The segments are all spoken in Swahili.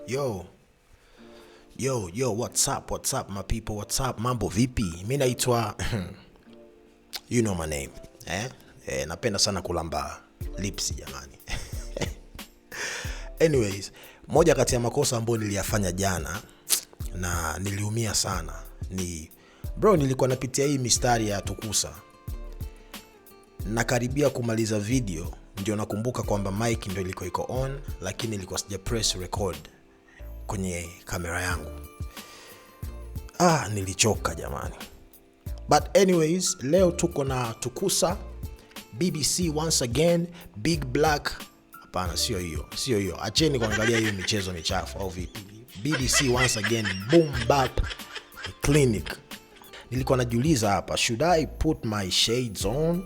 Yo, what's up my people, what's up, mambo vipi? Mimi naitwa you know my name. Napenda sana kulamba lips jamani. Anyways, moja kati ya makosa ambayo niliyafanya jana na niliumia sana ni nilikuwa napitia hii mistari ya Tukusa. Nakaribia kumaliza video ndio nakumbuka kwamba mic ndio ilikuwa iko on, lakini ilikuwa sija press record kwenye kamera yangu. Nilichoka jamani. But anyways, leo tuko na Tukusa, BBC once again, Big Black. Hapana, sio hiyo. Acheni kuangalia hiyo michezo michafu au vipi. BBC once again, Boom Bap Clinic. Nilikuwa najiuliza hapa, should I put my shades on?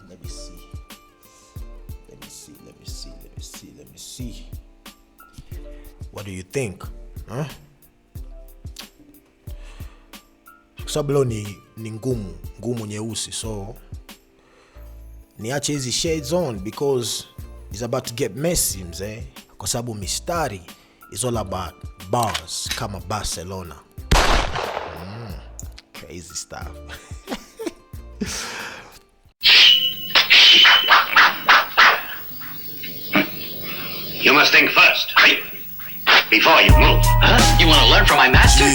Let me see. What do you think? Sababu leo ni ngumu nyeusi, so niache hizi shades on because it's about to get messy mzee, kwa sababu mistari is all about bars kama Barcelona. Crazy stuff. You must think first, right? Before you move. You want to learn from my master?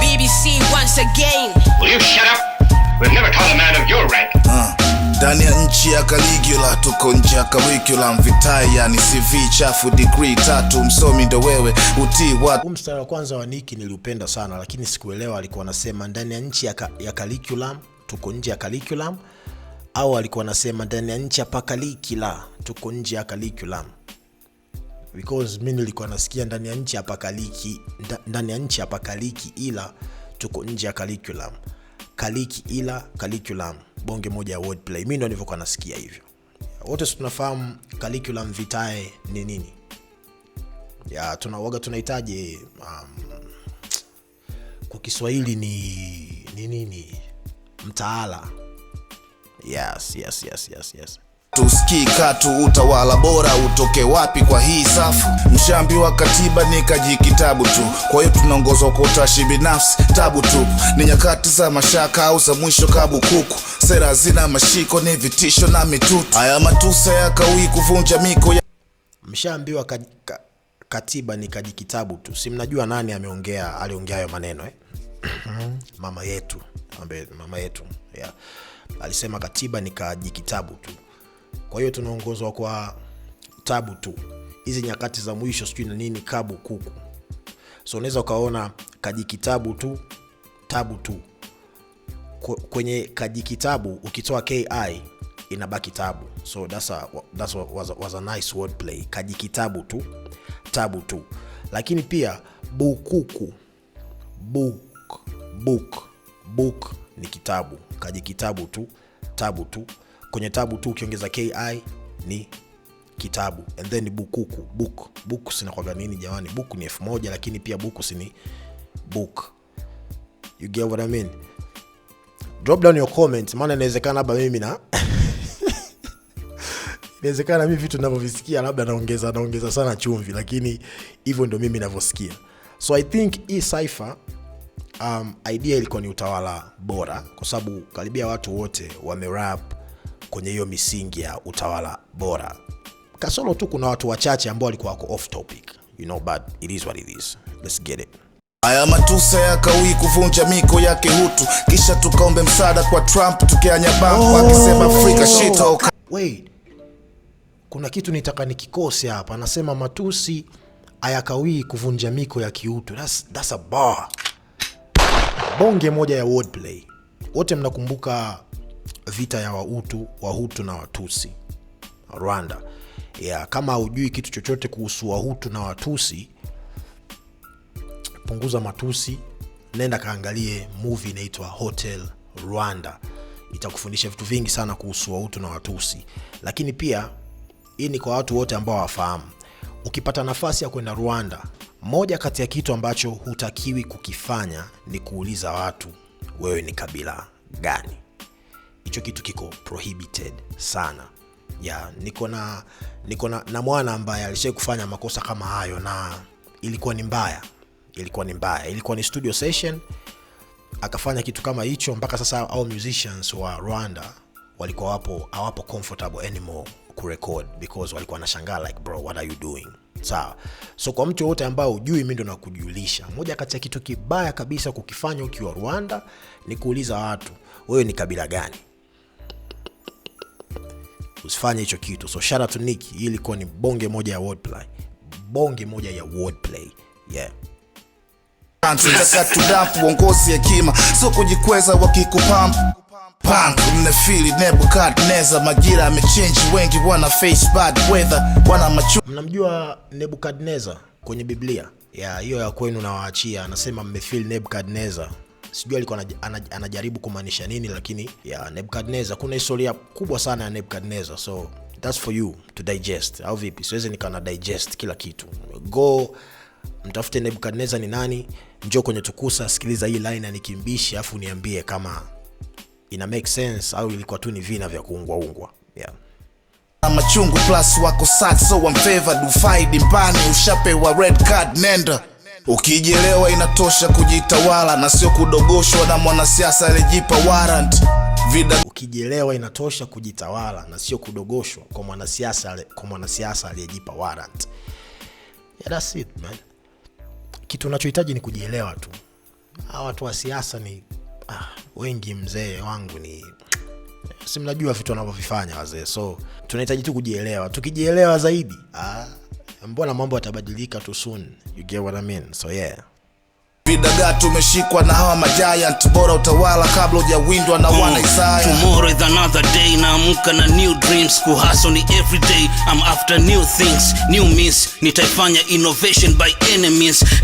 BBC once again. Will you shut up? We've never taught a man of your rank. Ndani ya nchi ya Caligula, tuko nje ya curriculum vitae, yani CV chafu degree 3, msomi ndo wewe utii watu. Mstari wa kwanza wa Niki niliupenda sana, lakini sikuelewa alikuwa anasema ndani ya nchi ya curriculum, tuko nje ya curriculum, au alikuwa anasema ndani ya nchi ya pakalikila, tuko nje ya curriculum. Because mimi nilikuwa nasikia ndani ya nchi ya pakaliki, ndani ya nchi ya pakaliki ila tuko nje ya curriculum. Kaliki ila curriculum, bonge moja ya wordplay. Mimi ndo nilivyokuwa nasikia hivyo. Wote tunafahamu curriculum vitae ni nini? Ya tunahitaji kwa Kiswahili ni nini? Mtaala. Yes. Tusikii katu utawala bora utoke wapi kwa hii safu. Mshambi wa katiba ni kaji kitabu tu, kwa hiyo tunaongozwa kwa utashi binafsi tabu tu. Ni nyakati za mashaka au za mwisho kabu kuku, sera zina mashiko ni vitisho na mitutu. Haya matusa ya kawi kuvunja miko ya... Mshambiwa katiba ni kaji kitabu tu. Si mnajua nani aliongea hayo maneno mama yetu. Yeah. Alisema katiba ni kaji kitabu tu. Kwa hiyo tunaongozwa kwa tabu tu. Hizi nyakati za mwisho sijui na nini kabu kuku. So unaweza ukaona kaji kitabu tu, tabu tu. Kwenye kaji kitabu ukitoa KI inabaki tabu. So that was a nice wordplay. Kaji kitabu tu, tabu tu. Lakini pia bukuku, book ni kitabu. Kaji kitabu tu, tabu tu. Kwenye tabu tu ukiongeza KI ni kitabu. And then bukuku, book sina kwa nini jamani? Book ni 1000, lakini pia buku sini book. You get what I mean? Drop down your comment, maana inawezekana labda mimi na inawezekana mimi vitu ninavyovisikia labda naongeza sana chumvi, lakini hivyo ndio mimi ninavyosikia. So I think hii cipher idea ilikuwa ni utawala bora, kwa sababu karibia watu wote wamerap kwenye hiyo misingi ya utawala bora. Kasoro tu kuna watu wachache ambao walikuwa wako off topic, but it is what it is. Let's get it. Haya matusa ya kawi kuvunja miko yake hutu, kisha tukaombe msaada kwa Trump tukianya banku akisema Afrika shit. Wait. Kuna kitu nitaka nikikose hapa. Anasema matusi hayakawi kuvunja miko ya kiutu. That's a bar. Bonge moja ya wordplay. Wote mnakumbuka vita ya Wahutu na Watusi Rwanda. Kama hujui kitu chochote kuhusu Wahutu na Watusi, punguza matusi, nenda kaangalie movie inaitwa Hotel Rwanda. Itakufundisha vitu vingi sana kuhusu Wahutu na Watusi. Lakini pia hii ni kwa watu wote ambao wafahamu. Ukipata nafasi ya kwenda Rwanda, moja kati ya kitu ambacho hutakiwi kukifanya ni kuuliza watu wewe ni kabila gani. hicho kitu kiko prohibited sana. Yeah, niko na mwana ambaye alishawahi kufanya makosa kama hayo na ilikuwa ni mbaya. Ilikuwa ni studio session, akafanya kitu kama hicho. Mpaka sasa au musicians wa Rwanda walikuwa hawapo comfortable anymore kurecord because walikuwa wanashangaa like, bro, what are you doing? Sawa. So kwa mtu wote ambao hujui, mimi ndo nakujulisha, moja kati ya kitu kibaya kabisa kukifanya ukiwa Rwanda ni kuuliza watu, wewe ni kabila gani? Usifanye hicho kitu. So shout out to Nick. Hii ilikuwa ni bonge moja ya wordplay. Yeah. Tudapu uongozi hekima, so kujikweza wakikupamp punk mnafili Nebukadnezar, majira yamechange, wengi wana face bad weather, wana machu. Mnamjua Nebukadnezar kwenye Biblia? Yeah, hiyo ya kwenu na waachia. Anasema mmefeel Nebukadnezar. Sijui alikuwa anajaribu kumaanisha nini, lakini yeah, Nebukadnezar, kuna historia kubwa sana ya Nebukadnezar. So that's for you to digest. Au vipi? Siwezi nikana digest kila kitu. Go mtafute Nebukadnezar ni nani, njoo kwenye Tukusa, sikiliza hii line anikimbishi, afu niambie kama ina make sense au ilikuwa tu ni vina vya kuungwa. Yeah. Machungu plus wako sad, so I'm favored, ufaidi mbani, ushapewa red card, nenda. Ukijielewa inatosha kujitawala na sio kudogoshwa na mwanasiasa aliyejipa warrant. Ukijielewa inatosha kujitawala na sio kudogoshwa kwa mwanasiasa aliyejipa warrant. Yeah, that's it, man. Kitu unachohitaji ni kujielewa tu. Hawa watu wa siasa ni wengi, mzee wangu, ni si mnajua vitu wanavyofanya wazee. So tunahitaji tu kujielewa. Tukijielewa zaidi, mbona mambo yatabadilika tu soon. You get what I mean? So yeah. Vidagaa tumeshikwa na hawa majiant, bora utawala kabla hujawindwa na wana Isaya. Tomorrow is another day, naamka na new dreams, kuhustle ni every day. I'm after new things, new means, nitaifanya innovation by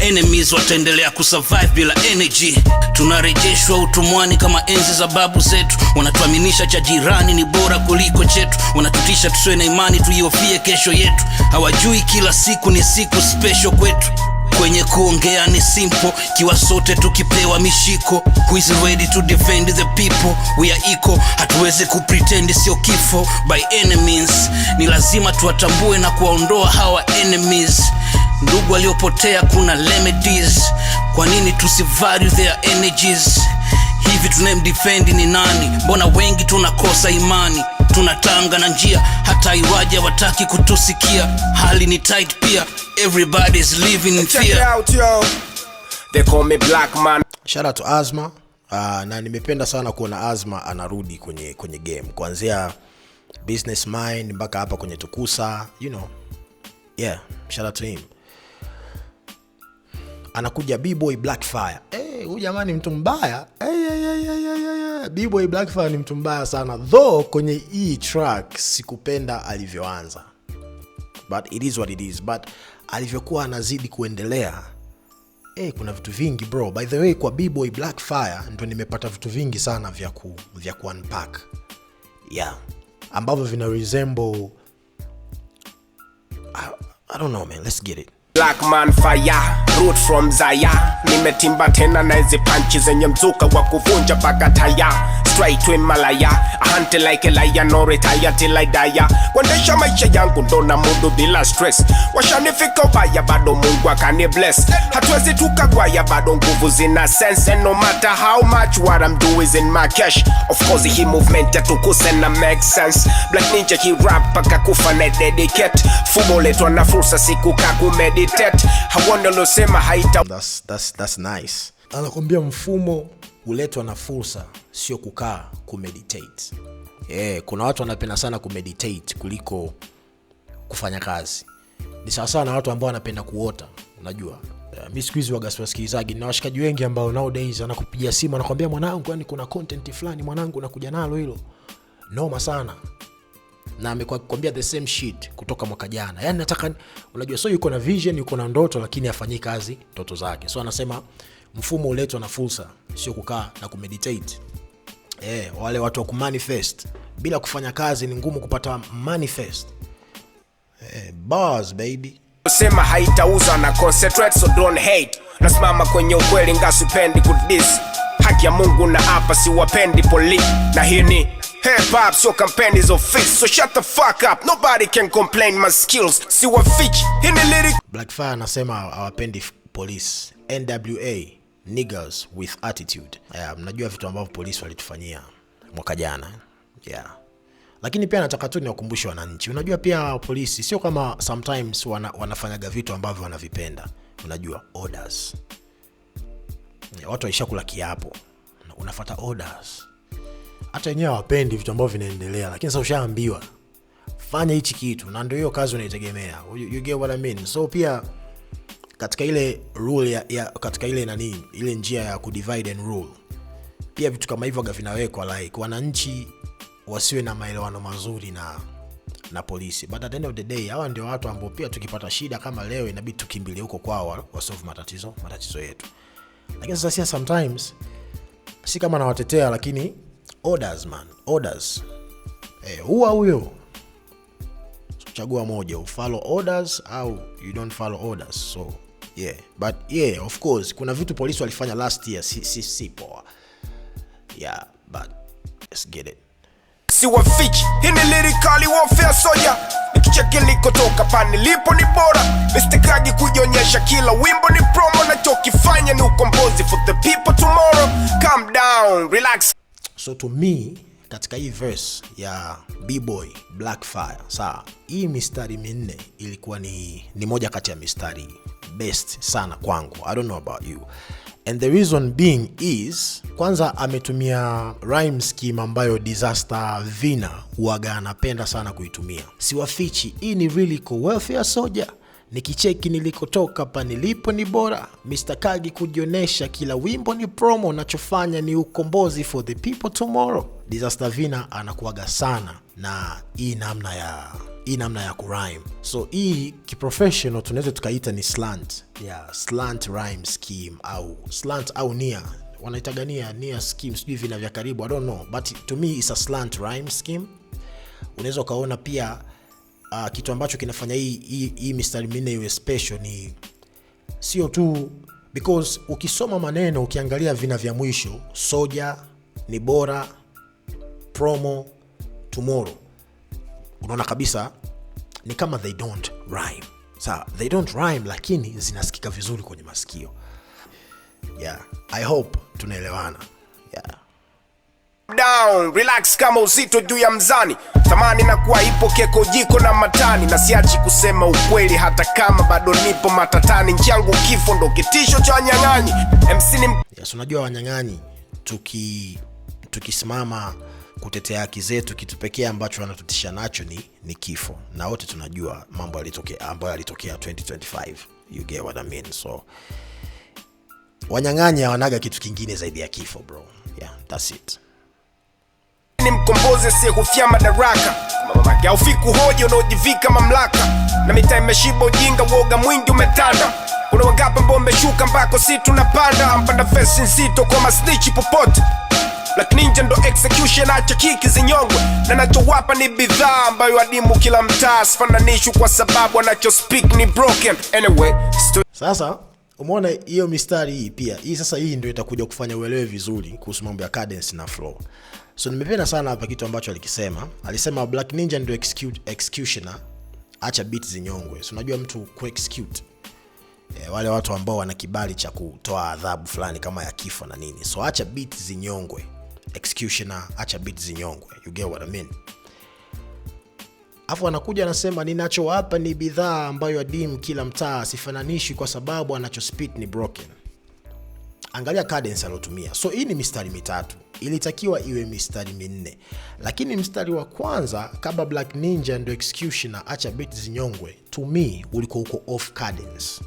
enemies wataendelea kusurvive bila energy. Tunarejeshwa utumwani kama enzi za babu zetu, wanatuaminisha cha jirani ni bora kuliko chetu, wanatutisha tusiwe na imani tuiofie kesho yetu. Hawajui kila siku ni siku special kwetu. Kwenye kuongea ni simple, kiwa sote tukipewa mishiko. Who is ready to defend the people? We are equal, hatuwezi kupretend sio kifo. By enemies, ni lazima tuwatambue na kuwaondoa hawa enemies. Ndugu waliopotea kuna remedies, kwa nini tusivalue their energies? Hivi tunemdefend ni nani? Mbona wengi tunakosa imani? Tunatanga na njia, hata iwaje wataki kutusikia. Hali ni tight pia, everybody's living in fear. Check it out, yo. They call me Black Man. Shout out to Azma. Na nimependa sana kuona Azma anarudi kwenye game. Kuanzia Business Mind mpaka hapa kwenye Tukusa, you know. Yeah, shout out to him. Anakuja B-Boy Blackfire. Huyu jamani mtu mbaya. B-Boy Blackfire ni mtu mbaya sana. Though kwenye hii track sikupenda alivyoanza. But it is what it is. But alivyokuwa anazidi kuendelea, kuna vitu vingi bro. By the way, kwa B-Boy Blackfire ndo nimepata vitu vingi sana vya ku unpack. Yeah. Ambavyo vina resemble, I don't know, man. Let's get it. Black Man fire, root from Zaya. Nimetimba tena na hizi punchi zenye mzuka wa kuvunja paka taya. Straight to Himalaya, I hunt like a lion, no retire till I die. Kuendesha maisha yangu ndo na mudu bila stress. Washanifika ubaya bado Mungu akani bless. Hatuwezi tukagwaya bado nguvu zina sense. And no matter how much what I'm doing is in my cash. Of course hii movement ya Tukusa na make sense. Black Ninja hii rap paka kufa na dedicate. Fumo letwa na fursa siku kaku meditate. Hawana losema haita. That's nice. Anakuambia mfumo uletwa na fursa, sio kukaa kumeditate. Kuna watu wanapenda sana kumeditate kuliko kufanya kazi. Ni sawa sana na watu ambao wanapenda kuota, unajua. Mimi siku hizi wasikilizaji na washikaji wengi ambao nowadays anakupigia simu anakuambia, mwanangu, yani kuna content fulani mwanangu nakuja nalo hilo. Noma sana. Na amekwambia the same shit kutoka mwaka jana. Yani nataka, unajua, so yuko na vision, yuko na ndoto, lakini hafanyi kazi ndoto zake. So anasema mfumo uletwa na fursa, sio kukaa na kumeditate. Wale watu wa kumanifest bila kufanya kazi ni ngumu kupata manifest. Bars baby. Sema haitauza na concentrate, so don't hate. Nasimama kwenye ukweli ngasipendi kudis. Haki ya Mungu na hapa siwapendi poli. Na hii ni Hip hop so campaigns of face, so shut the fuck up. Nobody can complain my skills. See what fitch in the lyric. Blackfire anasema hawapendi police. NWA niggas with attitude. Mnajua vitu ambavyo polisi walitufanyia mwaka jana. Yeah. Lakini pia nataka tu niwakumbushe wananchi. Unajua pia polisi sio kama sometimes wanafanyaga vitu ambavyo wanavipenda. Unajua orders. Watu waishakula kiapo. Unafuata orders. Hata wenyewe hawapendi vitu ambavyo vinaendelea, lakini sasa ushaambiwa fanya hichi kitu na ndio hiyo kazi unaitegemea. You get what I mean? So pia katika ile rule katika ile ile njia ya kudivide and rule, pia vitu kama hivyo vinawekwa like wananchi wasiwe na maelewano mazuri na polisi. But at the end of the day, hawa ndio watu ambao pia tukipata shida kama leo inabidi tukimbilie huko kwao wa solve matatizo yetu. Lakini sasa sometimes si kama nawatetea, lakini orders man, orders. Huyo chagua moja, follow orders au you don't follow orders. So yeah, but yeah, of course kuna vitu polisi walifanya last year si poa. Yeah, but let's get it. See what fitch in the lyrically warfare soya. Nikicheki nilikotoka pa nilipo ni bora. Mistikaji kujionyesha kila wimbo ni promo, na chokifanya ni ukombozi for the people tomorrow. Calm down, relax. So to me, katika hii verse ya B-Boy Blackfire, sawa, hii mistari minne ilikuwa ni moja kati ya mistari best sana kwangu. I don't know about you. And the reason being is, kwanza ametumia rhyme scheme ambayo Disaster Vina huaga anapenda sana kuitumia. Siwafichi, hii ni really cool welfare soldier. Nikicheki nilikotoka pa nilipo ni bora. Mr. Kagi kujionesha kila wimbo ni promo, nachofanya ni ukombozi for the people tomorrow. Disaster Vina anakuaga sana na hii namna ya kurhyme. So hii kiprofessional tunaweza tukaita ni slant. Yeah, slant rhyme scheme au slant au near. Wanaitaga near scheme, sijui vina vya karibu, I don't know, but to me it's a slant rhyme scheme. Unaweza kaona pia kitu ambacho kinafanya hii mistari minne iwe special ni sio tu because ukisoma maneno, ukiangalia vina vya mwisho, soja, ni bora, promo, tomorrow, unaona kabisa ni kama they don't rhyme. Sawa, they don't rhyme lakini zinasikika vizuri kwenye masikio. Yeah, I hope tunaelewana. Yeah. Down, relax kama uzito juu ya mzani. Thamani na kuwa ipo keko jiko na matani. Na siachi kusema ukweli hata kama bado nipo matatani. Nchangu kifo ndo kitisho cha wanyang'anyi. MC ni yes, unajua wanyang'anyi tukisimama kutetea haki zetu, kitu pekee ambacho wanatutisha nacho ni kifo. Na wote tunajua mambo ambayo yalitokea 2025. You get what I mean? So wanyang'anyi hawanaga kitu kingine zaidi ya kifo, bro. Yeah, that's it. Ni mkombozi asiyehofia madaraka. Mamake haufiku hoja unaojivika mamlaka. Na mitaa imeshiba ujinga, woga mwingi umetanda. Kuna wangapi ambao wameshuka mbako si tunapanda. Mpanda fesi nzito kwa masnichi popote. Black Ninja ndo execution, acha kiki zinyongwe. Na nachowapa ni bidhaa ambayo adimu kila mtaa. Sifananishwi kwa sababu anacho speak ni broken. Anyway, sasa umeona hiyo mistari hii pia. Hii sasa hii ndio itakuja kufanya uelewe vizuri kuhusu mambo ya cadence na flow. So nimependa sana hapa kitu ambacho alikisema. Alisema Black Ninja ndio executioner, acha beat zinyongwe. So unajua mtu ku-execute, wale watu ambao wana kibali cha kutoa adhabu fulani kama ya kifo na nini. So acha beat zinyongwe. Executioner, acha beat zinyongwe. You get what I mean? Afu anakuja anasema ninachowapa ni bidhaa ambayo adimu kila mtaa, sifananishi kwa sababu anachospit ni broken. Angalia cadence alotumia. So hii ni mistari mitatu. Ilitakiwa iwe mistari minne. Lakini mstari wa kwanza kabla Black Ninja ndio executioner, acha beat zinyongwe, to me ulikuwa uko off cadence.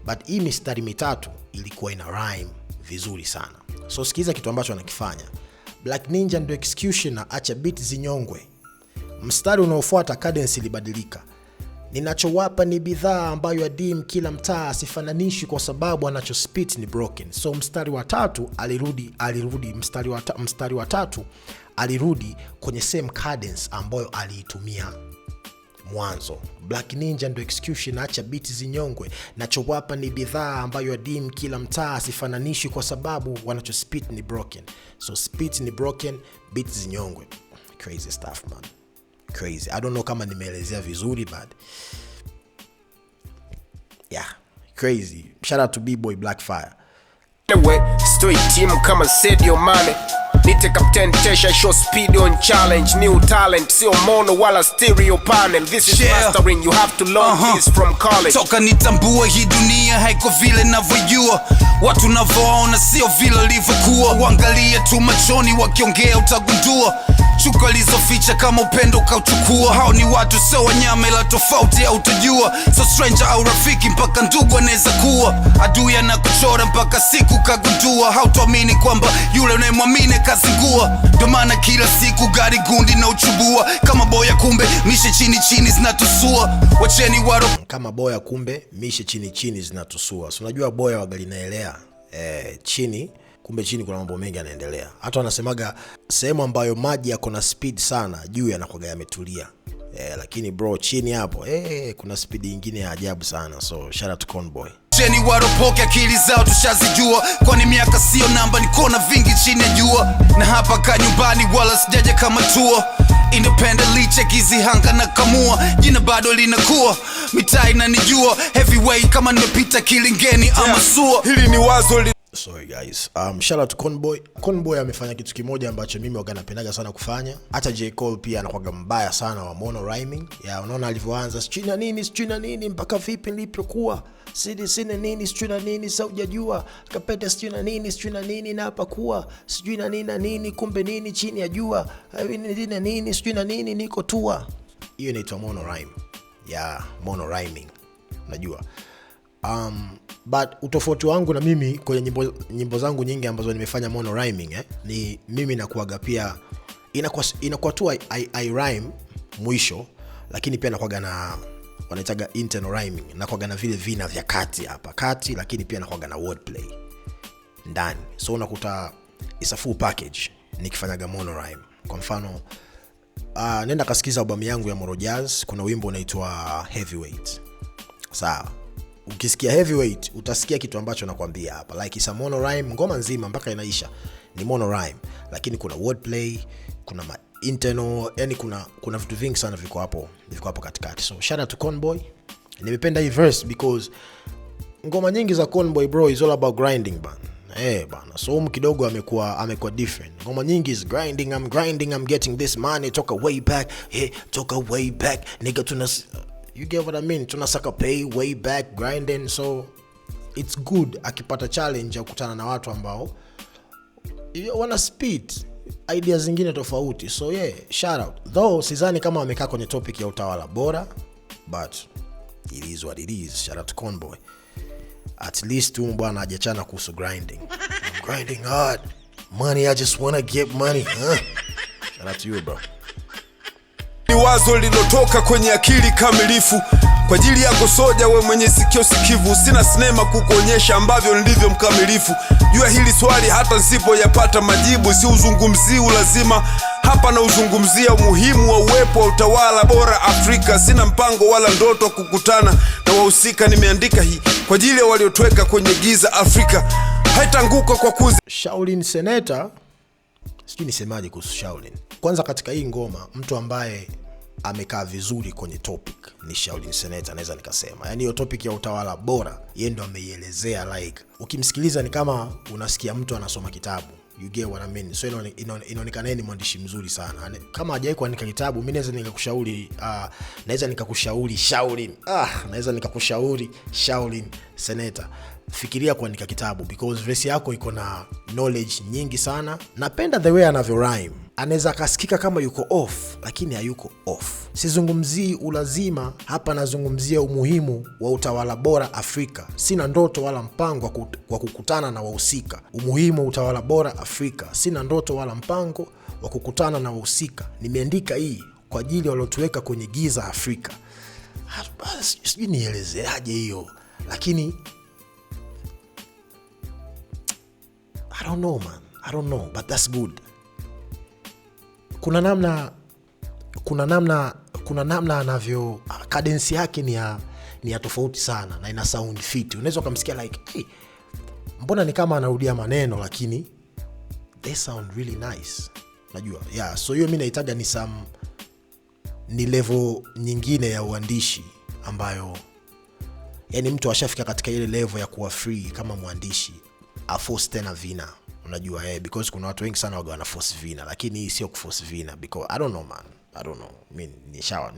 But hii mistari mitatu ilikuwa ina rhyme vizuri sana. So sikiza kitu ambacho anakifanya. Black Ninja ndio executioner, acha beat zinyongwe. Mstari unaofuata cadence ilibadilika. Ninachowapa ni bidhaa ambayo adimu kila mtaa, sifananishi kwa sababu anachospit ni broken. So mstari wa tatu alirudi mstari wa tatu alirudi kwenye same cadence ambayo aliitumia mwanzo. Black Ninja ndo execution, acha beat zinyongwe. Nachowapa ni bidhaa ambayo adim kila mtaa asifananishi kwa sababu wanacho spit ni broken. So spit ni broken, beat zinyongwe. Crazy stuff man. Crazy. I don't know kama nimeelezea vizuri but yeah, crazy. Shout out to B-Boy Blackfire. Anyway, straight team kama Sadio Mane. Nite Captain Tesha, show speed on challenge. New talent, sio mono wala stereo panel. This is mastering, you have to learn this from college. Toka nitambua hii dunia haiko vile navyojua. Watu navyoona sio vile livyokuwa. Uangalie tu machoni wakiongea utagundua. Chuko alizoficha kama upendo kauchukua. Hao ni watu sio wanyama ila tofauti au utajua. So stranger au rafiki mpaka ndugu anaweza kuwa. Adui anakuchora mpaka siku kagundua. Hautuamini kwamba yule unayemwamini kazingua. Ndio maana kila siku gari gundi na uchubua. Kama boya kumbe mishe chini chini zinatusua. Wacheni waro kama boya kumbe mishe chini chini zinatusua. So unajua boya wagali naelea chini, kumbe chini kuna mambo mengi yanaendelea. Hata wanasemaga sehemu ambayo maji yako na speed sana juu yanakuwa yametulia. Lakini bro chini hapo kuna speed nyingine ya ajabu sana. So shout out to Conboy. Cheni waropoke akili zao tushazijua. Kwani miaka sio namba, nikona vingi chini ya jua. Na hapa ka nyumbani wala sijaja kama tour. Independently check hizi hanga na kamua. Jina bado linakuwa, mitaa inanijua. Heavyweight kama nimepita Kilingeni ama Sua. Hili ni wazo Sorry guys. Shout out to Conboy. Conboy amefanya kitu kimoja ambacho mimi waga napendaga sana kufanya. Hata J Cole pia anakuwa mbaya sana wa mono rhyming. Ya unaona alivyoanza sijui na nini mpaka vipi nilipokuwa. Sina nini sijui na nini sasa hujajua. Kapeta sijui na nini na hapa kuwa. Sijui na nini kumbe nini chini ya jua. Nini sijui na nini niko tua. Hiyo inaitwa mono rhyme. Ya mono rhyming. Unajua. But utofauti wangu na mimi kwenye nyimbo zangu nyingi ambazo nimefanya mono rhyming ni mimi nakuaga pia inakuwa tu I rhyme mwisho, lakini pia nakuaga na wanaitaga internal rhyming, nakuaga na vile vina vya kati hapa kati, lakini pia nakuaga na wordplay ndani. So unakuta it's a full package nikifanyaga mono rhyme. Kwa mfano nenda kasikiza albamu yangu ya Moro Jazz, kuna wimbo unaitwa Heavyweight. Sawa. Ukisikia Heavyweight utasikia kitu ambacho nakwambia hapa, like isa mono rhyme, ngoma nzima mpaka inaisha ni mono rhyme, lakini kuna wordplay, kuna internal, yani kuna vitu vingi sana viko hapo katikati. So shout out to Conboy. Nimependa hii verse because ngoma nyingi za Conboy bro is all about grinding bana. So kidogo amekuwa different. Ngoma nyingi is grinding, I'm getting this money, toka way back, nigga you get what I mean? Tunasaka pay way back grinding. So it's good akipata challenge ya kukutana na watu ambao wana speed ideas zingine tofauti. So yeah, shout out. Though sidhani kama wamekaa kwenye topic ya utawala bora, but it is what it is. Shout out to Conboy. At least tu bwana hajachana kuhusu grinding. I'm grinding hard. Money, I just wanna get money. Shout out to you bro. Ni wazo lilotoka kwenye akili kamilifu. Kwa ajili yako soja we mwenye sikio sikivu. Sina sinema kukuonyesha ambavyo nilivyo mkamilifu. Jua hili swali hata nsipo yapata majibu. Si uzungumzi ulazima hapa na uzungumzia umuhimu wa uwepo wa utawala bora Afrika. Sina mpango wala ndoto kukutana na wahusika. Nimeandika hii kwa ajili ya waliotweka kwenye giza Afrika. Haitanguka kwa kuzi Shaolin Senator. Sijui nisemaje kuhusu Shaolin. Kwanza katika hii ngoma mtu ambaye amekaa vizuri kwenye topic ni Shaolin Senator, naweza nikasema. Yaani hiyo topic ya utawala bora yeye ndo ameielezea, like ukimsikiliza ni kama unasikia mtu anasoma kitabu. You get what I mean? So inaonekana ni mwandishi mzuri sana. Kama hajawahi kuandika kitabu, mimi naweza nikakushauri Shaolin Senator. Fikiria kuandika kitabu because verse yako iko na knowledge nyingi sana. Napenda the way anavyo rhyme. Anaweza kasikika kama yuko off, lakini hayuko off. Sizungumzii ulazima hapa, nazungumzia umuhimu wa utawala bora Afrika. Sina ndoto wala mpango wa kukutana na wahusika. Umuhimu wa utawala bora Afrika. Sina ndoto wala mpango wa kukutana na wahusika. Nimeandika hii kwa ajili ya waliotuweka kwenye giza Afrika. Sijui nielezeaje hiyo, lakini I don't know, but that's good. Kuna namna cadence yake ni ya tofauti sana na ina sound fit. Unaweza kumsikia like, hey, mbona ni kama anarudia maneno lakini they sound really nice. Najua. Yeah, so hiyo mimi naitaga ni level nyingine ya uandishi ambayo yani mtu ashafika katika ile level ya kuwa free kama mwandishi, aforce tena vina. Unajua because kuna watu wengi sana wana force vina, lakini hii sio kuforce vina because I don't know man. I don't know. Mimi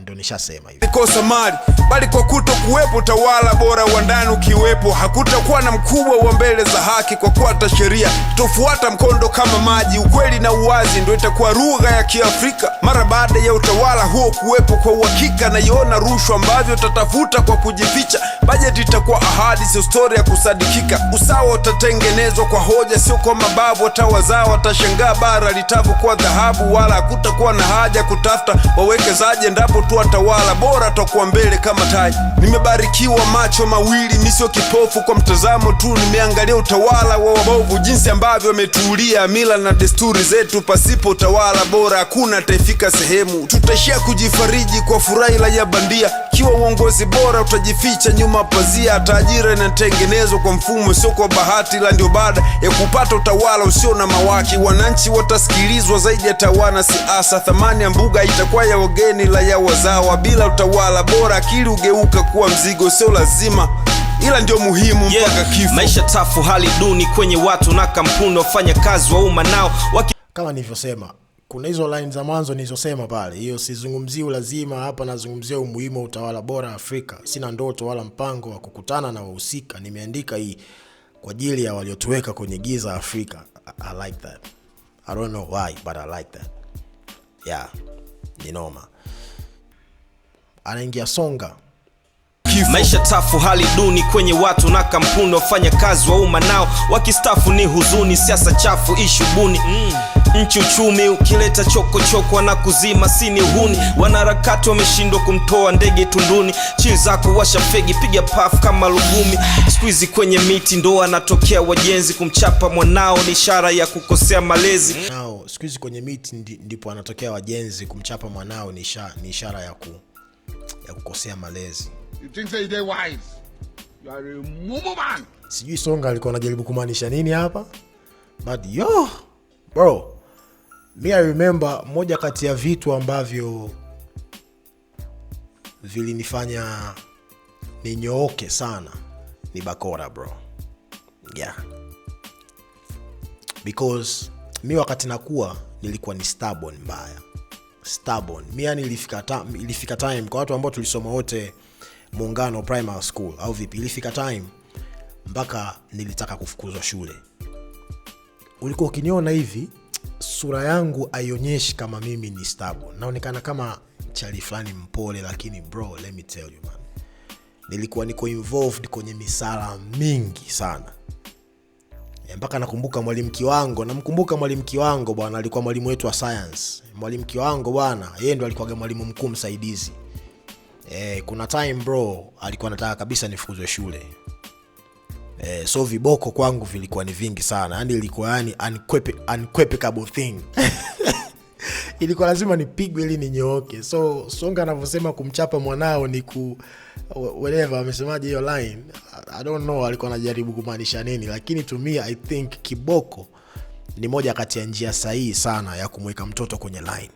ndio nishasema hivi. Kosa mali bali kwa kuto kuwepo utawala bora wa ndani ukiwepo, hakutakuwa na mkubwa wa mbele za haki kwa kufuata sheria, tofuata mkondo kama maji. Ukweli na uwazi ndio itakuwa lugha ya Kiafrika. Mara baada ya utawala huo kuwepo kwa uhakika, na iona rushwa ambavyo tatafuta kwa kujificha. Budget itakuwa ahadi, sio story ya kusadikika. Usawa utatengenezwa kwa hoja, sio kwa mabavu. Watawazao watashangaa bara litavyokuwa dhahabu, wala hakutakuwa na haja kutafuta wawekezaji endapo tu atawala bora atakuwa mbele kama taji. Nimebarikiwa macho mawili, mimi sio kipofu. Kwa mtazamo tu nimeangalia utawala wa wabovu, jinsi ambavyo wametuulia mila na desturi zetu. Pasipo utawala bora hakuna taifika sehemu, tutaishia kujifariji kwa furaha ya bandia. Kiwa uongozi bora utajificha nyuma pazia, tajira inatengenezwa kwa mfumo sio kwa bahati. La ndio baada ya kupata utawala usio na mawaki, wananchi watasikilizwa zaidi ya tawana siasa. Thamani ya mbuga itakuwa ya wageni la ya wazawa. Bila utawala bora akili ugeuka kuwa mzigo, sio lazima ila ndio muhimu mpaka kifo. Maisha tafu, hali duni kwenye watu na kampuni, wafanya kazi wa umma nao kama nilivyosema. Kuna hizo line za mwanzo nilizosema pale, hiyo sizungumzii lazima hapa, nazungumzia umuhimu wa utawala bora Afrika. Sina ndoto wala mpango wa kukutana na wahusika. Nimeandika hii kwa ajili ya waliotuweka kwenye giza Afrika. I like that. I don't know why but I like that. Yeah. Ni noma. Anaingia Songa. Maisha tafu, hali duni kwenye watu na kampuni, wafanya kazi wa umma nao wakistafu ni huzuni. Siasa chafu ishubuni nchi uchumi ukileta choko na kuzima sini uhuni. Wanaharakati wameshindwa kumtoa ndege tunduni, chill zako washa fegi piga puff kama lugumi. Squeeze kwenye miti ndo anatokea wajenzi, kumchapa mwanao ni ishara ya kukosea malezi. Nao squeeze kwenye miti ndipo anatokea wajenzi, kumchapa mwanao ni ishara ya kukosea malezi. You think say they wise? You are a mumu man. Sijui Songa alikuwa anajaribu kumaanisha nini hapa. But yo, bro, I remember moja kati ya vitu ambavyo vilinifanya ninyooke sana ni bakora bro. Yeah. Because mi wakati nakuwa nilikuwa ni stubborn mbaya. Stubborn. Mi yani ilifika time kwa watu ambao tulisoma wote Muungano Primary School au vipi, ilifika time mpaka nilitaka kufukuzwa shule. Ulikuwa ukiniona hivi, sura yangu haionyeshi kama mimi ni stubborn. Naonekana kama chali fulani mpole, lakini bro, let me tell you man, nilikuwa niko involved kwenye misala mingi sana. Mpaka nakumbuka mwalimu Kiwango bwana, alikuwa mwalimu wetu wa science. Mwalimu Kiwango bwana, yeye ndo alikuwa mwalimu mkuu msaidizi. Kuna time bro alikuwa anataka kabisa nifukuzwe shule. So viboko kwangu vilikuwa ni vingi sana. Yani ilikuwa unquepable thing. Ilikuwa lazima nipigwe ili ninyooke. So Songa anavyosema kumchapa mwanao ni whatever amesemaje hiyo line, I don't know alikuwa anajaribu kumaanisha nini, lakini to me I think kiboko ni moja kati ya njia sahihi sana ya kumweka mtoto kwenye line.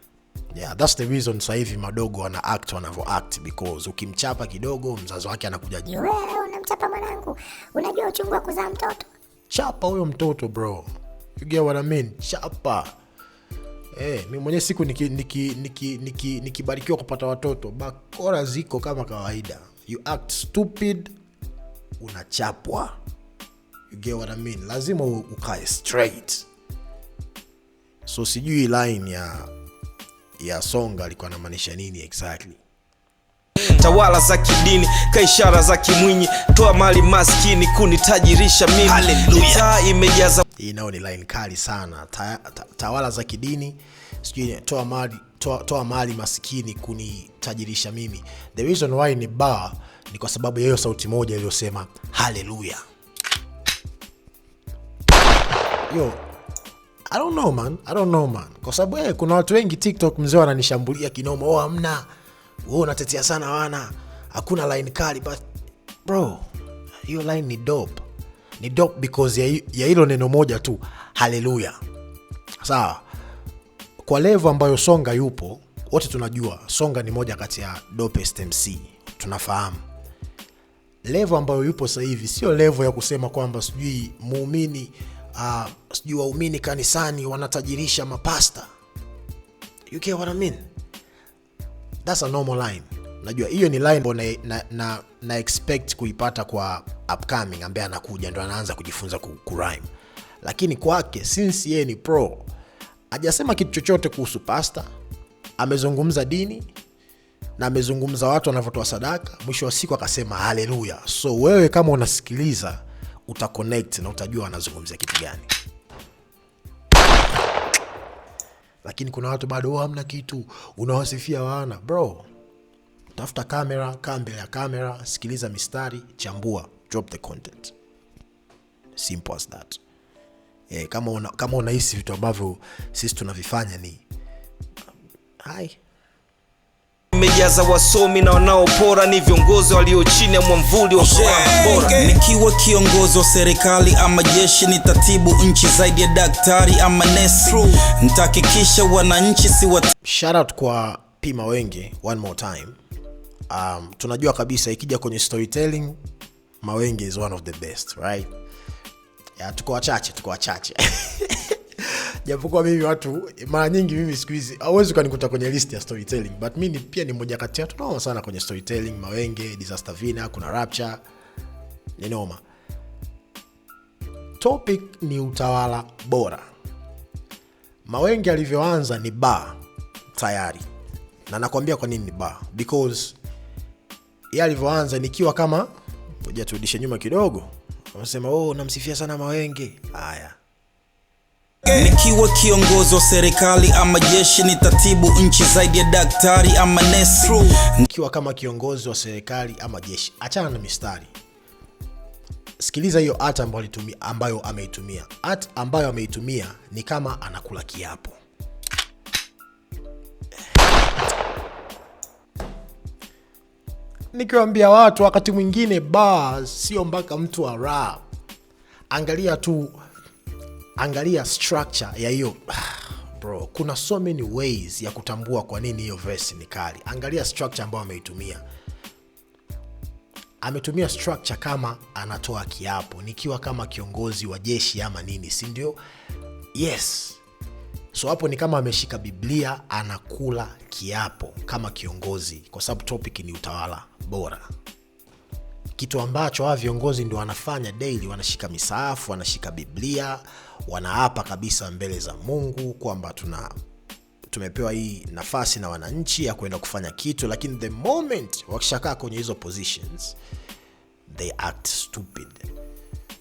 Yeah, that's the reason sasa hivi madogo wana act because ukimchapa kidogo mzazi wake anakuja, wewe unamchapa mwanangu, unajua uchungu wa kuzaa mtoto. Chapa huyo mtoto bro. You get what I mean? Chapa. Mimi mwenyewe siku nikibarikiwa kupata watoto, bakora ziko kama kawaida. You act stupid, unachapwa. You get what I mean? Lazima ukae straight. So sijui line ya Songa alikuwa anamaanisha nini exactly. Tawala za kidini ka ishara za kimwinyi, toa mali maskini kunitajirisha mimi. Haleluya. Imejaza. Hii nao ni line kali sana. Tawala za kidini, sijui toa mali maskini kunitajirisha mimi. The reason why ni bar ni kwa sababu ya hiyo sauti moja iliyosema haleluya. Yo, I don't know man. Kwa sababu kuna watu wengi TikTok mzee wananishambulia kinoma. Hamna. Wewe unatetea sana wana. hakuna line kali, but bro, hiyo line ni dope. Ni dope because ya hilo neno moja tu, haleluya. Sawa. Kwa level ambayo Songa yupo, wote tunajua Songa ni moja kati ya dopest MC, tunafahamu. Level ambayo yupo sasa hivi sio level ya kusema kwamba sijui muumini sijui waumini kanisani wanatajirisha mapasta. You get what I mean? That's a normal line. Najua hiyo ni line na expect kuipata kwa upcoming ambaye anakuja ndo anaanza kujifunza kurhyme. Lakini kwake since yeye ni pro, hajasema kitu chochote kuhusu pasta. Amezungumza dini na amezungumza watu wanavyotoa sadaka, mwisho wa siku akasema haleluya. So wewe kama unasikiliza utaconnect na utajua anazungumzia kitu gani. Lakini kuna watu bado hamna kitu, unawasifia wana. Bro, tafuta kamera, kaa mbele ya kamera, sikiliza mistari, chambua, drop the content. Simple as that. Kama unahisi vitu ambavyo sisi tunavifanya ni hai. Imejaza wasomi na wanaopora, ni viongozi walio chini ya mwamvuli wa bora. Nikiwa kiongozi wa serikali ama jeshi, nitatibu nchi zaidi ya daktari ama nesi. Nitahakikisha wananchi Shout out kwa P Mawenge one more time. Tunajua kabisa ikija kwenye storytelling, Mawenge is one of the best, right? Tuko wachache. Japokuwa mimi watu mara nyingi mimi siku hizi hauwezi kunikuta kwenye list ya storytelling, but mimi pia ni mmoja kati ya tunao sana kwenye storytelling. Mawenge, Disaster Vina, kuna Rapture, ni noma. Topic ni utawala bora. Mawenge alivyoanza ni bar tayari. Na nakwambia kwa nini ni bar, because yeye alivyoanza nikiwa kama, ngoja turudishe nyuma kidogo. Wanasema namsifia sana Mawenge. Haya. Nikiwa kiongozi wa serikali ama jeshi, nitatibu nchi zaidi ya daktari ama nesi. Nikiwa kama kiongozi wa serikali ama jeshi. Achana na mistari. Sikiliza hiyo art ambayo ameitumia. Art ambayo ameitumia ni kama anakula kiapo. Nikiwaambia watu wakati mwingine bars sio mpaka mtu wa rap. Angalia structure ya hiyo. Bro, kuna so many ways ya kutambua kwa nini hiyo verse ni kali. Angalia structure ambayo ameitumia. Ametumia structure kama anatoa kiapo, nikiwa kama kiongozi wa jeshi ama nini, si ndio? Yes. So hapo ni kama ameshika Biblia, anakula kiapo kama kiongozi, kwa sababu topic ni utawala bora. Kitu ambacho hawa viongozi ndio wanafanya daily, wanashika misaafu, wanashika Biblia, wanaapa kabisa mbele za Mungu kwamba tumepewa hii nafasi na wananchi ya kwenda kufanya kitu, lakini the moment wakishakaa kwenye hizo positions they act stupid,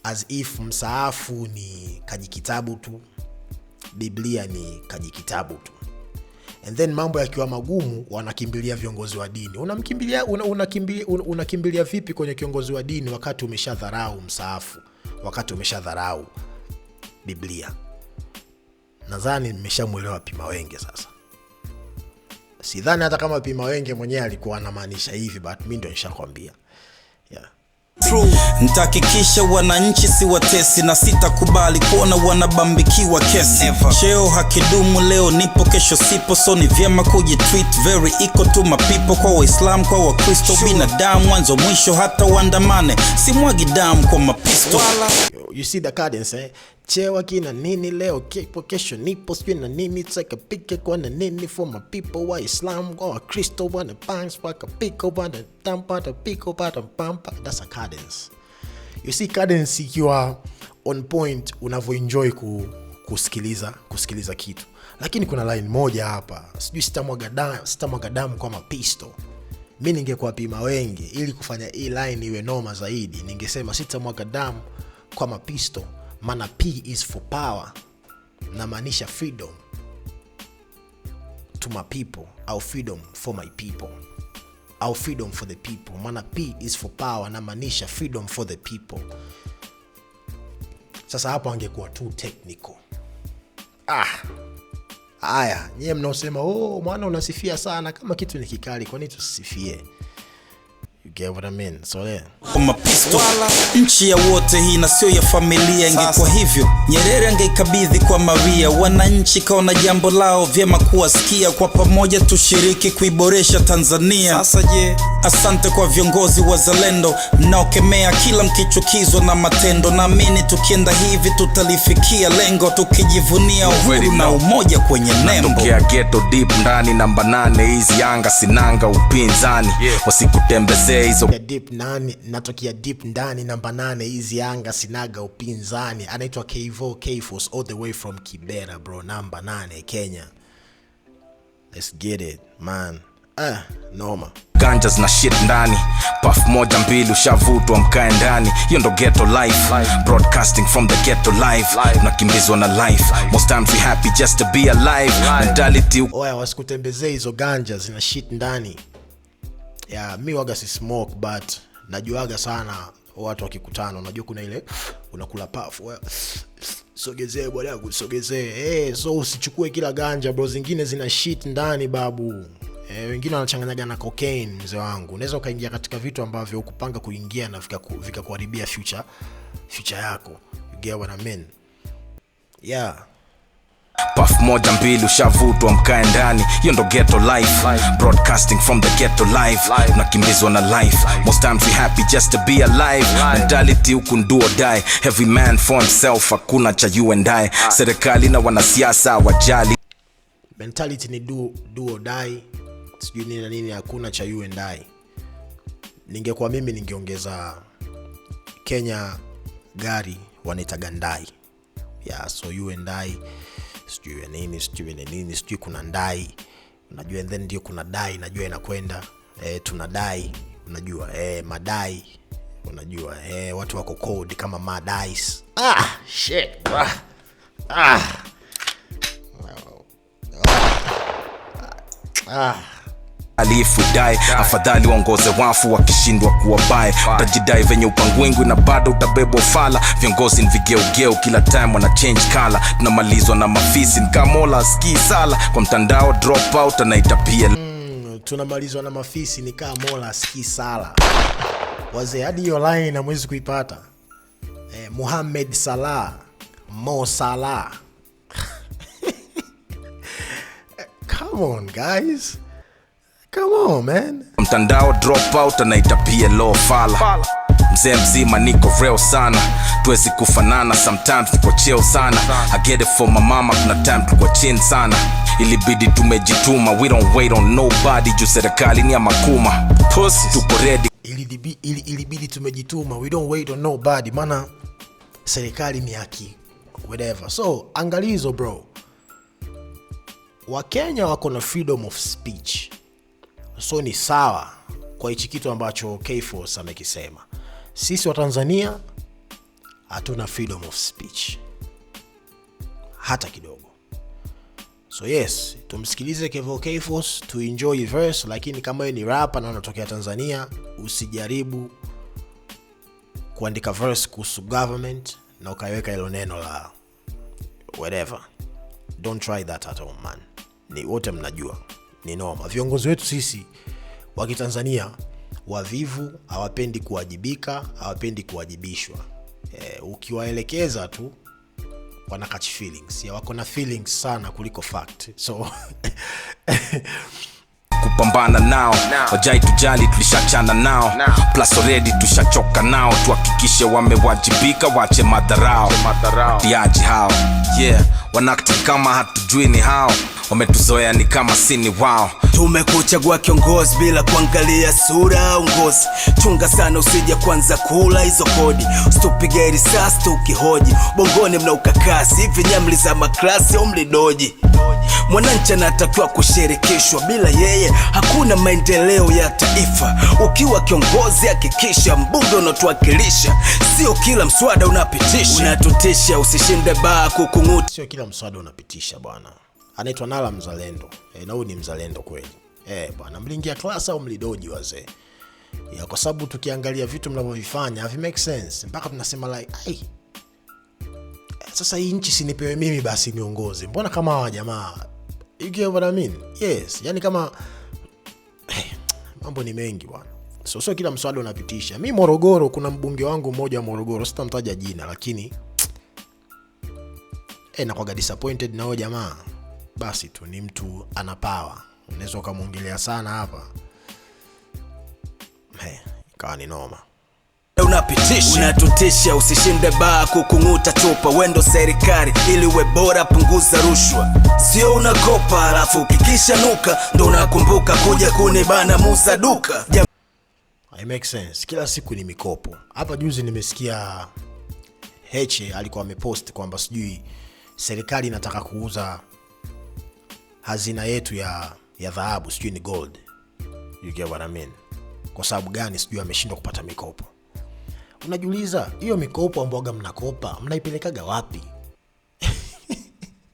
as if msaafu ni kajikitabu tu, Biblia ni kajikitabu tu. And then mambo yakiwa magumu wanakimbilia viongozi wa dini. Unakimbilia vipi kwenye kiongozi wa dini wakati umeshadharau msaafu, wakati umeshadharau Biblia? Nadhani nimeshamuelewa P Mawenge sasa. Sidhani hata kama P Mawenge mwenyewe alikuwa anamaanisha hivi, but mimi ndio nishakwambia. Yeah. Nitahakikisha wananchi si watesi, na sitakubali kuona wanabambikiwa kesi. Cheo hakidumu, leo nipo kesho sipo, so ni vyema kujitreat very equal to my people. Kwa Waislamu, kwa Wakristo, binadamu mwanzo mwisho, hata waandamane simwagi damu kwa mapisto. You see the cadence, Cheo kina nini leo kipo kesho nipo, sijui na nini, take a pick kwa na nini for my people. Waislamu kwa Wakristo wana bangs waka piko bana tampa ta piko pata pampa. That's a cadence. You see cadence ikiwa on point, unavyoenjoy kusikiliza kitu. Lakini kuna line moja hapa, sijui sitamwaga damu kwa mapisto. Mimi ningekuwa P Mawenge, ili kufanya hii line iwe noma zaidi, ningesema sitamwaga damu kwa mapisto, maana P is for power, na maanisha freedom to my people, au freedom for my people, au freedom for the people. Maana P is for power, na maanisha freedom for the people. Sasa hapo angekuwa too technical. Haya, nyie mnaosema mwana unasifia sana, kama kitu ni kikali kwa nini tusifie? get what I mean? So there. Mapisto nchi ya wote hii na sio ya familia. Ingekuwa hivyo Nyerere angeikabidhi kwa Maria. Wananchi kaona jambo lao vyema kuwasikia, kwa pamoja tushiriki kuiboresha Tanzania. Sasa je, asante kwa viongozi wazalendo mnaokemea kila mkichukizwa na matendo. Naamini tukienda hivi tutalifikia lengo, tukijivunia uhuru na umoja kwenye nembo. Natokea ghetto deep ndani namba 8 hizi anga sinanga upinzani. Wasikutembezee hizo deep nani, natokea deep ndani namba 8 hizi anga sinaga upinzani. Anaitwa Kevo K-Force all the way from Kibera bro, namba 8 Kenya. Let's get it man. Noma. Ganjas na shit ndani, puff moja mbili ushavutwa mkae ndani. Hiyo ndo ghetto life, broadcasting from the ghetto life. Tunakimbizwa na life, most times we happy just to be alive. Mentality oya, wasikutembezee hizo ganjas na shit ndani. Yeah, mi waga si smoke but najuaga sana watu wakikutana. Unajua kuna ile unakula puff, sogezee bwana yangu sogezee. So usichukue kila ganja bro, zingine zina shit ndani babu. Wengine wanachanganyaga na cocaine mzee wangu. Unaweza ukaingia katika vitu ambavyo ukupanga kuingia na vika kuharibia future yako. You get what I mean? Yeah. puff moja mbili ushavutwa mkae ndani. Hiyo ndo ghetto life, broadcasting from the ghetto life. Tunakimbizwa na life, most times we happy just to be alive. Mentality huku do or die, every man for himself, hakuna cha you and I. Serikali na wanasiasa wajali. Mentality ni do or die, sijui nini na nini, hakuna cha you and I. Ningekuwa mimi ningeongeza Kenya gari wanaita gandai. Yeah, so you and I, sijui nini, sijui kuna ndai. Unajua and then ndio kuna dai, najua inakwenda. Tunadai, unajua. Madai, unajua. Watu wako code kama madais. Shit. Alifu die, afadhali waongoze wafu wakishindwa kuwa bae. Utajidai venye upangwingu na bado utabebo fala. Viongozi ni vigeugeu kila time wana change color. Tunamalizwa na mafisi nikamola ski sala. Kwa mtandao drop out anaita pia. Tunamalizwa na mafisi nikamola ski sala. Wazee hadi hiyo line na mwezi kuipata. Mohamed Salah, Mo Salah. Come on guys. Come on man. Mtandao drop out anaita PLO fala. Mzee mzima niko real sana. Tuwezi kufanana, sometimes niko chill sana. I get it for my mama, kuna time tuko chin sana. Ilibidi tumejituma, we don't wait on nobody. Juu serikali ni ya makuma, pussy tuko ready. Ilibidi tumejituma, we don't wait on nobody. Mana serikali ni haki, whatever. So angalizo bro, Wakenya wako na freedom of speech. So ni sawa kwa hichi kitu ambacho K-Force amekisema. Sisi wa Tanzania hatuna freedom of speech hata kidogo. So yes, tumsikilize Kevo K-Force, to enjoy verse. Lakini kama wewe ni rapper na unatokea Tanzania, usijaribu kuandika verse kuhusu government na ukaiweka hilo neno la whatever. Don't try that at all man. Ni wote mnajua ni noma. Viongozi wetu sisi wa Kitanzania wavivu, hawapendi kuwajibika, hawapendi kuwajibishwa. Ukiwaelekeza tu wana catch feelings. Wako na feelings sana kuliko fact. So kupambana nao, wajai tujali tulishachana nao. Plus already tushachoka nao, tuhakikishe wamewajibika, wache madharau. Tiaji hao, yeah, wanakti kama hatujui ni hao. Wametuzoea ni kama sini wao. Tumekuchagua kiongozi bila kuangalia sura au ngozi. Chunga sana usije kwanza kula hizo kodi. Usitupige risasi tukihoji. Bongoni mna ukakasi, hivi nyamli za maklasi au mlidoji. Mwananchi anatakiwa kushirikishwa, bila yeye hakuna maendeleo ya taifa. Ukiwa kiongozi hakikisha mbunge unatuwakilisha, sio kila mswada unapitisha. Unatutisha usishinde baa kukunguta. Sio kila mswada unapitisha bwana. Anaitwa Nala mzalendo. Na huyu ni mzalendo kweli. Bwana, mliingia class au mlidoji wazee? Kwa sababu tukiangalia vitu mnavyovifanya havi make sense. Mpaka tunasema like, sasa hii nchi sinipewe mimi basi niongoze. Mbona kama hawa jamaa? You get what I mean? Yes, yani kama mambo ni mengi bwana. Sio kila mswada unapitisha. Mimi Morogoro, kuna mbunge wangu mmoja wa Morogoro, sitamtaja jina, lakini nakuwa disappointed na huyo jamaa. Basi tu ni mtu ana power. Unaweza kumuongelea sana hapa. Ikawa ni noma. Unapitisha, unatutisha, usishinde baa kukunguta chupa. Wendo serikali ili we bora, punguza rushwa. Sio unakopa alafu ukikisha nuka ndo unakumbuka kuja kunibana Musa duka. It makes sense. Kila siku ni mikopo. Hapa juzi nimesikia Heche alikuwa amepost kwamba sijui serikali inataka kuuza hazina yetu ya dhahabu, sijui ni gold. You get what I mean? Kwa sababu gani sijui ameshindwa kupata mikopo. Unajiuliza, hiyo mikopo ambayo mnakopa mnaipelekaga wapi?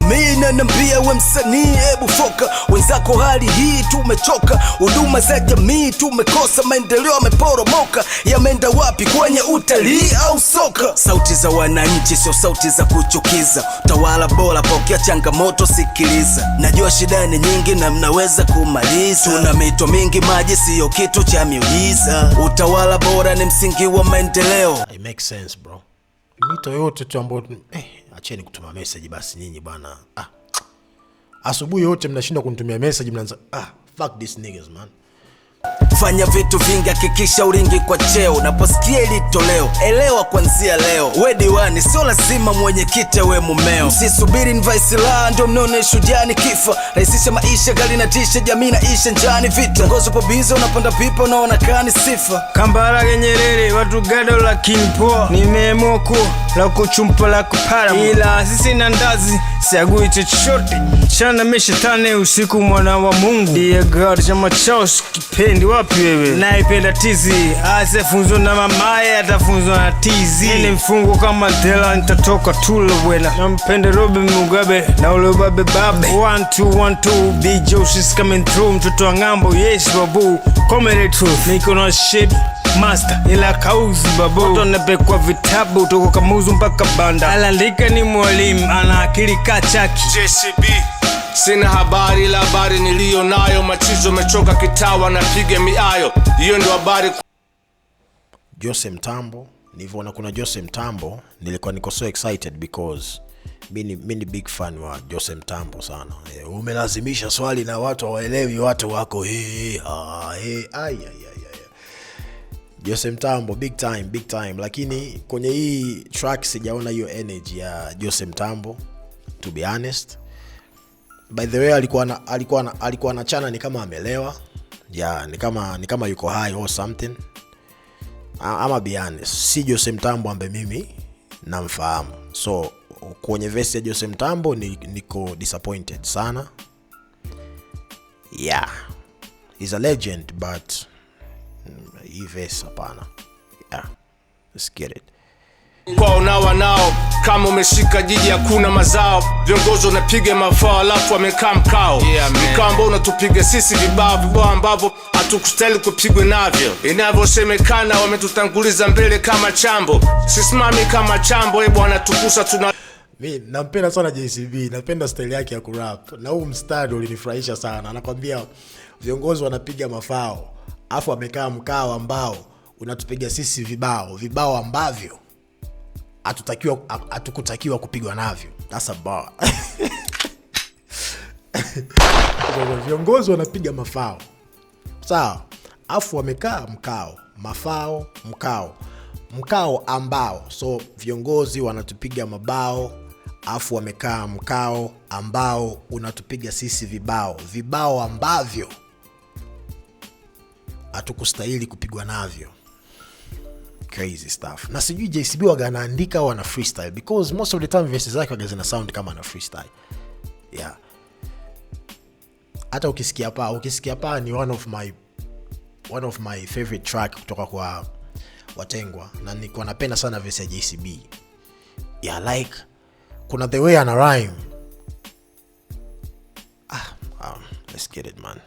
Mimi nanambia we msanii, hebu foka. Wenzako hali hii tumechoka, huduma za jamii tumekosa, maendeleo yameporomoka. Yameenda wapi, kwenye utalii au soka? Sauti za wananchi sio sauti za kuchukiza. Utawala bora, pokea changamoto, sikiliza. Najua shida ni nyingi na mnaweza kumaliza. Tuna mito mingi, maji sio kitu cha miujiza. Utawala bora ni msingi wa maendeleo. It makes sense bro. Mito yote tu ambayo acheni kutuma message basi nyinyi bwana. Asubuhi yote mnashinda kunitumia message, mnaanza fuck these niggas man. Fanya vitu vingi, hakikisha uringi kwa cheo. Unaposikia ili toleo, elewa kwanzia leo. We diwani sio lazima mwenyekiti we mumeo. Msisubiri nvaisi la ndio mnone shujani kifa. Rahisisha maisha, gari na tisha, jamii na isha njani vita. Ngozo po bizo, unapanda pipa, unaona kani sifa. Kambarage Nyerere, watu gado lakini poa. Nimemoko, la kuchumpa la kupara. Ila sisi na ndazi, siagui chochote. Chana meshetane usiku mwana wa Mungu. Dear God, chama chao kipendi wapi wewe? Naipenda tizi, asifunzwa na mamaye, atafunzwa na tizi. Ni mfungo kama Mandela, nitatoka tulo wena. Nampenda Robert Mugabe, na ule babe babe. 1 2 1 2, Big Joe she's coming through. Mtoto wa ngambo, yes babu, comedy truth. Niko na shit master ila kauzi babu. Watu napekwa vitabu toko Kamuzu mpaka Banda. Alandika ni mwalimu, ana akili kachaki. JCB sina habari, la habari niliyo nayo. Machizo mechoka kitawa, napiga miayo. Hiyo ndio habari. Jose Mtambo, nilivyoona kuna Jose Mtambo nilikuwa niko so excited because mimi ni big fan wa Jose Mtambo sana. Umelazimisha swali na watu hawaelewi, watu wako Jose Mtambo big time, lakini kwenye hii track sijaona hiyo energy ya Jose Mtambo, to be honest. By the way, alikuwa anachana ni kama amelewa. Ni kama yuko high or something. Ama be honest, si Jose Mtambo ambaye mimi namfahamu. So kwenye verse ya Jose Mtambo niko disappointed sana. He's a legend but hii verse hapana. Let's get it. Kwa unawa nao, kama umeshika jiji hakuna mazao. Viongozi wanapiga mafao alafu wamekaa mkao. Mkao ambao unatupiga sisi vibao ambavyo hatukustahili kupigwa navyo. Inavyosemekana wametutanguliza mbele kama chambo. Sisimami kama chambo, bwana tukusa tuna. Mimi nampenda sana JCB, napenda style yake ya kurap. Na huu mstari ulinifurahisha sana. Anakuambia viongozi wanapiga mafao, afu wamekaa mkao ambao unatupiga sisi vibao ambavyo hatukutakiwa kupigwa navyo. That's a bar. Viongozi wanapiga mafao, sawa, afu wamekaa mkao, mafao mkao ambao, so viongozi wanatupiga mabao afu wamekaa mkao ambao unatupiga sisi vibao ambavyo hatukustahili kupigwa navyo. Crazy stuff. Na sijui JCB waga anaandika au ana freestyle, because most of the time verses zake waga zina sound kama ana freestyle. Hata ukisikia pa ni one of my favorite track kutoka kwa Watengwa, na nilikuwa napenda sana verse ya JCB. Like kuna the way ana rhyme. Let's get it man.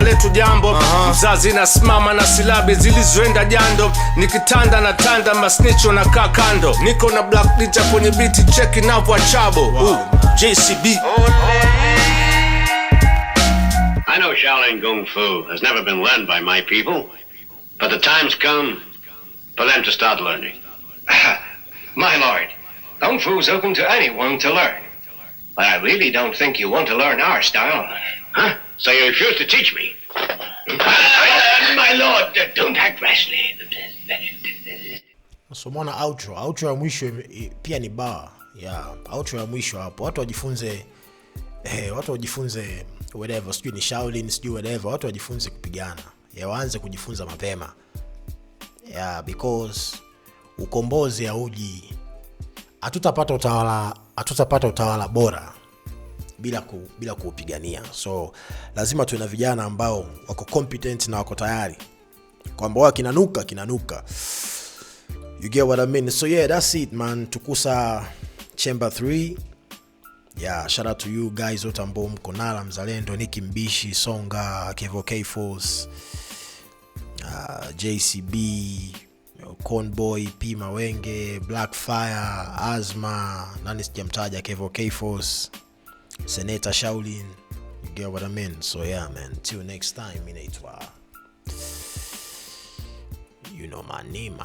Letu jambo, mzazi nasimama na silabi zilizoenda jando. Nikitanda na tanda masnicho na kakando. Niko na Black Ninja kwenye biti, cheki napo achabo. JCB. I know Shaolin Kung Fu has never been learned by my people, But the time's come for them to start learning. My lord, Kung Fu's open to anyone to learn. But I really don't think you want to learn our style. Huh? So you refuse to teach me? My lord, don't act rashly. So mwana outro ya mwisho pia ni bar. Yeah, outro ya mwisho hapo. Watu wajifunze whatever, sijui ni Shaolin, sijui whatever, watu wajifunze kupigana. Yeah, waanze kujifunza mapema. Yeah, because ukombozi hauji, hatutapata utawala bora bila kuupigania. So lazima tuwe na vijana ambao wako competent na wako tayari kwamba wao kinanuka. You get what I mean? So yeah, that's it man. Tukusa Chamber 3. Yeah, shout out to you guys wote ambao mko Nala Mzalendo, Nicky Mbishi, Songa, Kevo K-Force, JCB, Conboy, P Mawenge, Blackfire, Azma, nani sijamtaja, Kevo K-Force, Senator Shaolin. You get what I mean? So yeah man, till next time, inaitwa you know my name.